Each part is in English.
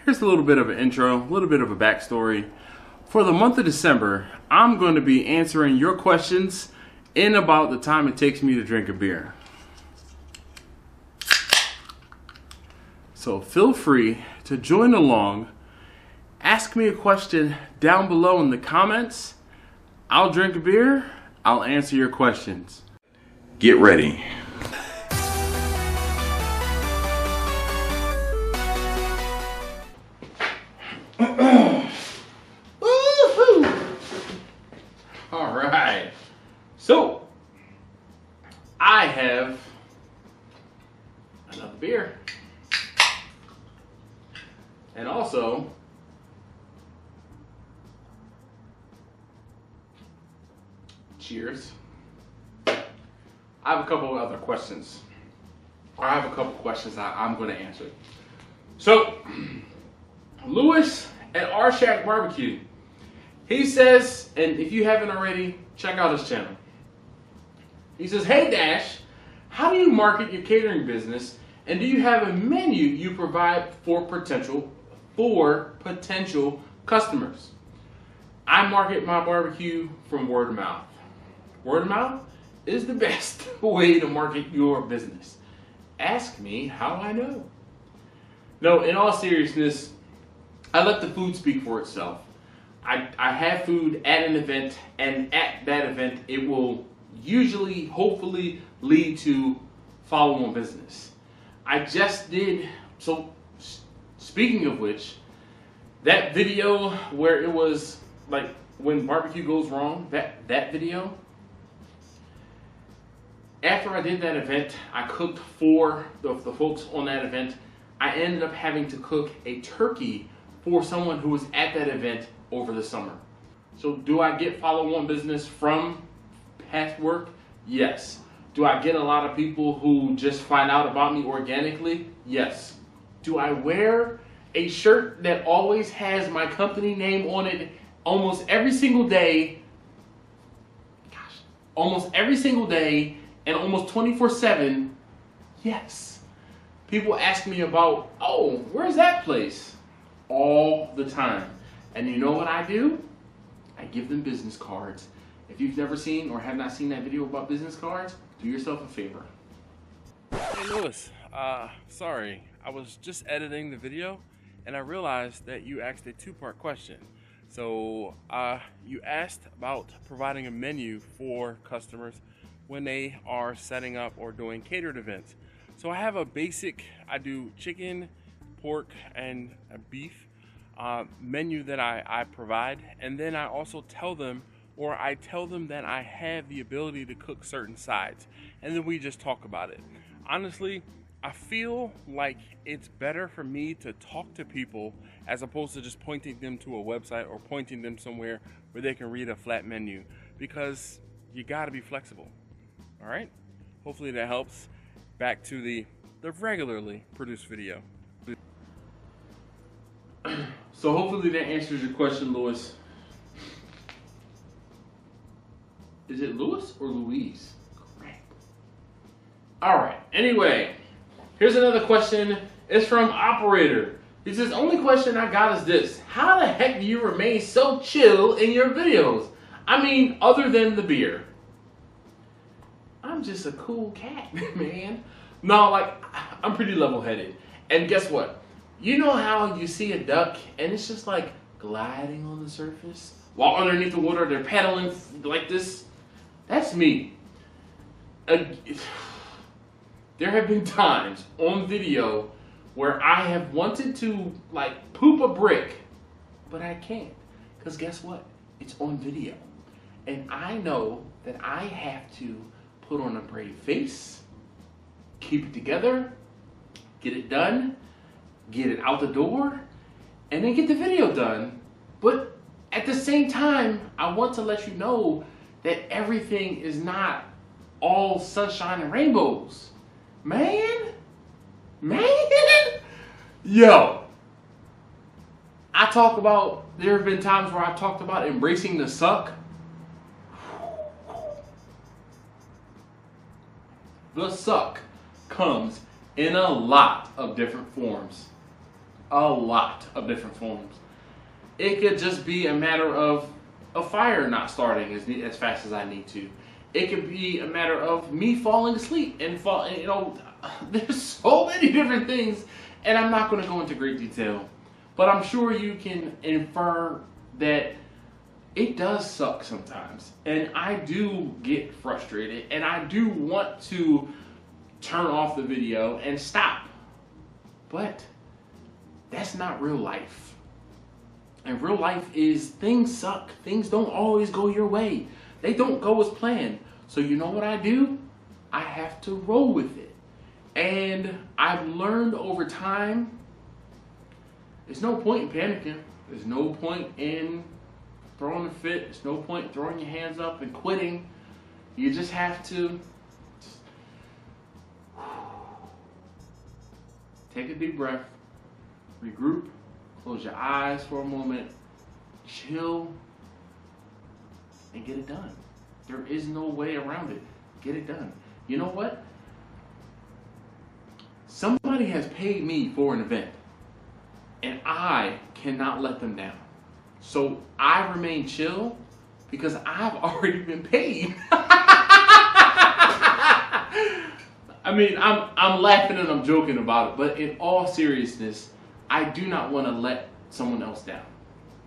here's a little bit of an intro, a little bit of a backstory. For the month of December, I'm going to be answering your questions in about the time it takes me to drink a beer. So feel free to join along. Ask me a question down below in the comments. I'll drink a beer. I'll answer your questions. Get ready. All right. So I have another beer. And also, cheers. I have a couple of other questions. I have a couple of questions I'm going to answer. So, Lewis at R Shack Barbecue, he says, and if you haven't already, check out his channel. He says, "Hey Dash, how do you market your catering business, and do you have a menu you provide for potential customers?" I market my barbecue from word of mouth. Word of mouth is the best way to market your business. Ask me how I know. No, in all seriousness, I let the food speak for itself. I have food at an event, and at that event, it will usually, hopefully, lead to follow-on business. I just did, so speaking of which, that video where it was like when barbecue goes wrong, that video, after I did that event, I cooked for the folks on that event. I ended up having to cook a turkey for someone who was at that event over the summer. So do I get follow-on business from past work? Yes. Do I get a lot of people who just find out about me organically? Yes. Do I wear a shirt that always has my company name on it almost every single day? Gosh, almost every single day and almost 24/7? Yes. People ask me about, oh, where's that place? All the time. And you know what I do? I give them business cards. If you've never seen or have not seen that video about business cards, do yourself a favor. Hey Lewis, sorry, I was just editing the video and I realized that you asked a two-part question. So you asked about providing a menu for customers when they are setting up or doing catered events. So I have a basic, I do chicken, pork, and beef menu that I provide, and then I also tell them, or I tell them that I have the ability to cook certain sides, and then we just talk about it. Honestly, I feel like it's better for me to talk to people as opposed to just pointing them to a website or pointing them somewhere where they can read a flat menu, because you gotta be flexible. All right? Hopefully that helps. Back to the regularly produced video. So hopefully that answers your question, Lewis. Is it Lewis or Louise? Correct. All right. Anyway, here's another question. It's from Operator. He says, "Only question I got is this. How the heck do you remain so chill in your videos? I mean, other than the beer." I'm just a cool cat, man. No, like, I'm pretty level-headed. And guess what? You know how you see a duck and it's just like gliding on the surface? While underneath the water, they're paddling like this? That's me. There have been times on video where I have wanted to, like, poop a brick, but I can't. Because guess what? It's on video. And I know that I have to put on a brave face, keep it together, get it done, get it out the door, and then get the video done. But at the same time, I want to let you know that everything is not all sunshine and rainbows. Man, yo, there have been times where I talked about embracing the suck. The suck comes in a lot of different forms. a lot of different forms. It could just be a matter of a fire not starting as fast as I need to. It could be a matter of me falling asleep and there's so many different things, and I'm not going to go into great detail, but I'm sure you can infer that it does suck sometimes, and I do get frustrated, and I do want to turn off the video and stop, but that's not real life. And real life is things suck. Things don't always go your way. They don't go as planned. So you know what I do? I have to roll with it. And I've learned over time, there's no point in panicking. There's no point in throwing a fit. There's no point in throwing your hands up and quitting. You just have to take a deep breath, regroup, close your eyes for a moment, chill, and get it done. There is no way around it. Get it done. You know what? Somebody has paid me for an event, and I cannot let them down. So I remain chill because I've already been paid. I mean, I'm laughing and I'm joking about it, but in all seriousness, I do not want to let someone else down.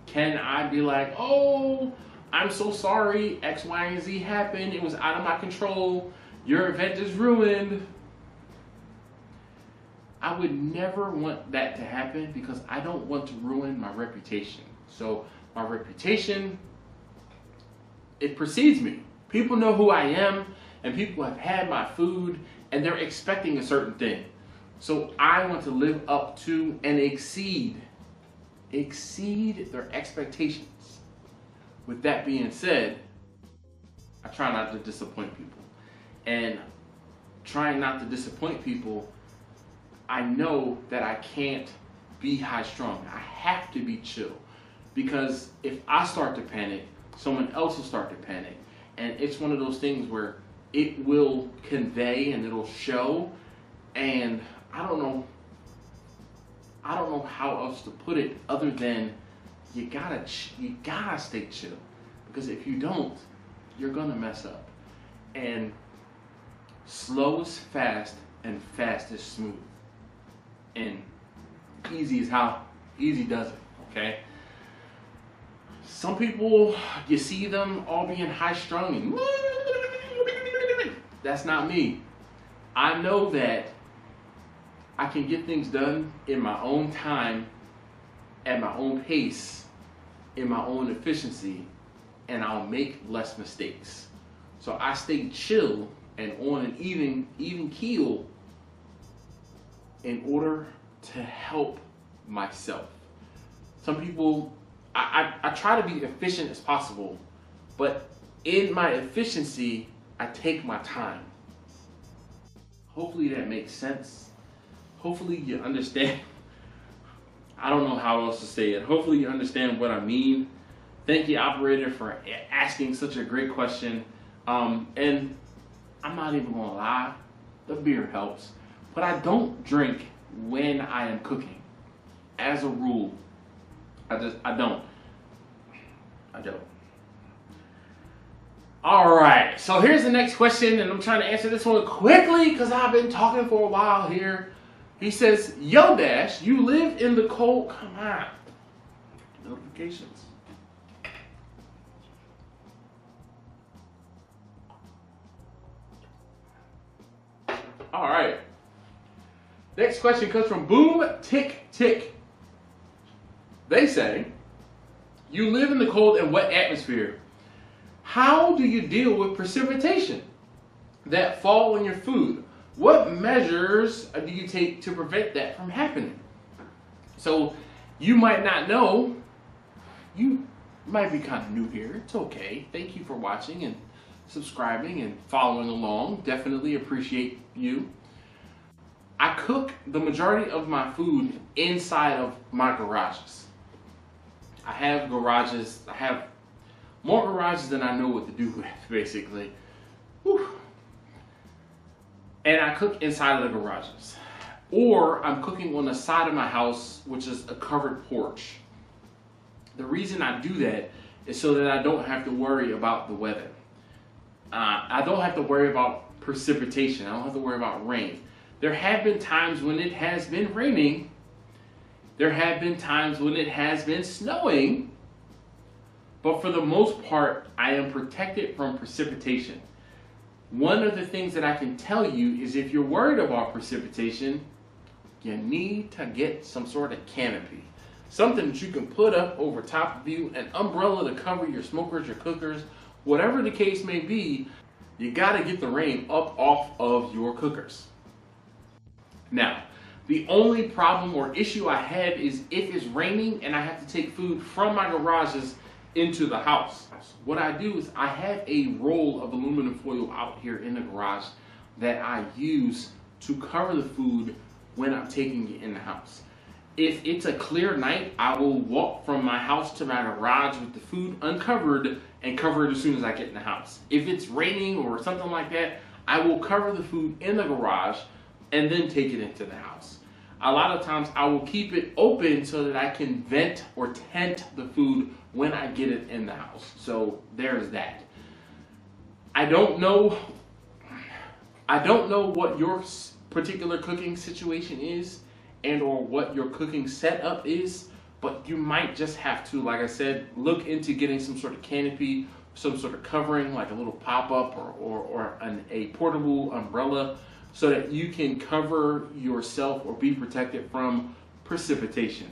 Can I be like, oh, I'm so sorry, X, Y, and Z happened, it was out of my control, your event is ruined? I would never want that to happen because I don't want to ruin my reputation. So my reputation, it precedes me. People know who I am, and people have had my food, and they're expecting a certain thing. So I want to live up to and exceed their expectations. With that being said, I try not to disappoint people. And trying not to disappoint people, I know that I can't be high strung. I have to be chill. Because if I start to panic, someone else will start to panic. And it's one of those things where it will convey and it'll show, and I don't know how else to put it other than you gotta stay chill, because if you don't, you're gonna mess up. And slow is fast and fast is smooth, and easy is how easy does it. Okay. Some people, you see them all being high strung and that's not me. I know that I can get things done in my own time, at my own pace, in my own efficiency, and I'll make less mistakes. So I stay chill and on an even keel in order to help myself. Some people, I try to be efficient as possible, but in my efficiency, I take my time. Hopefully that makes sense. Hopefully you understand. I don't know how else to say it. Hopefully you understand what I mean. Thank you, operator, for asking such a great question. And I'm not even gonna lie, the beer helps. But I don't drink when I am cooking. As a rule, I don't. All right, so here's the next question, and I'm trying to answer this one quickly because I've been talking for a while here. He says, yo, Dash, you live in the cold. Come on. Notifications. All right. Next question comes from Boom Tick Tick. They say, you live in the cold and wet atmosphere. How do you deal with precipitation that fall on your food? What measures do you take to prevent that from happening? So you might not know, you might be kind of new here. It's okay. Thank you for watching and subscribing and following along. Definitely appreciate you. I cook the majority of my food inside of my garages. I have garages. I have more garages than I know what to do with, basically. Whew. And I cook inside of the garages. or I'm cooking on the side of my house, which is a covered porch. The reason I do that is so that I don't have to worry about the weather. I don't have to worry about precipitation. I don't have to worry about rain. There have been times when it has been raining. There have been times when it has been snowing. But for the most part, I am protected from precipitation. One of the things that I can tell you is if you're worried about precipitation, you need to get some sort of canopy. Something that you can put up over top of you, an umbrella to cover your smokers, your cookers, whatever the case may be. You gotta get the rain up off of your cookers. Now, the only problem or issue I have is if it's raining and I have to take food from my garages into the house. What I do is I have a roll of aluminum foil out here in the garage that I use to cover the food when I'm taking it in the house. If it's a clear night, I will walk from my house to my garage with the food uncovered and cover it as soon as I get in the house. If it's raining or something like that, I will cover the food in the garage and then take it into the house. A lot of times I will keep it open so that I can vent or tent the food when I get it in the house. So there's that. I don't know what your particular cooking situation is and or what your cooking setup is, but you might just have to, like I said, look into getting some sort of canopy, some sort of covering, like a little pop-up or a portable umbrella, so that you can cover yourself or be protected from precipitation.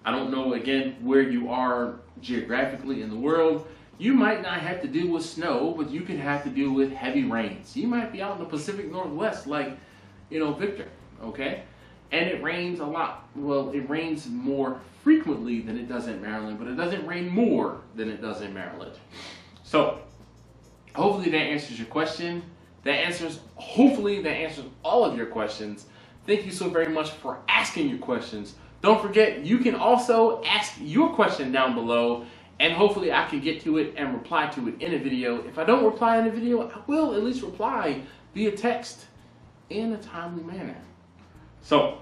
I don't know, again, where you are geographically in the world. You might not have to deal with snow, but you could have to deal with heavy rains. You might be out in the Pacific Northwest like, Victor, okay? And it rains a lot. Well, it rains more frequently than it does in Maryland, but it doesn't rain more than it does in Maryland. So, hopefully that answers your question. Hopefully that answers all of your questions. Thank you so very much for asking your questions. Don't forget, you can also ask your question down below, and hopefully I can get to it and reply to it in a video. If I don't reply in a video, I will at least reply via text in a timely manner. So,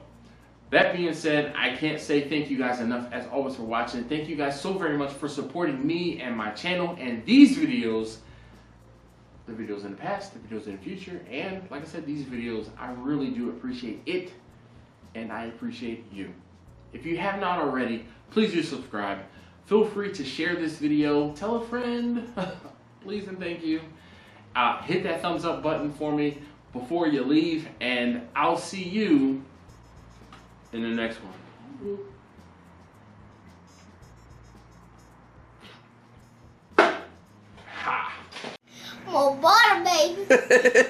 that being said, I can't say thank you guys enough as always for watching. Thank you guys so very much for supporting me and my channel and these videos. The videos in the past, the videos in the future, and like I said, these videos, I really do appreciate it, and I appreciate you. If you have not already, please do subscribe. Feel free to share this video, tell a friend, please and thank you. Hit that thumbs up button for me before you leave, and I'll see you in the next one. More butter, baby.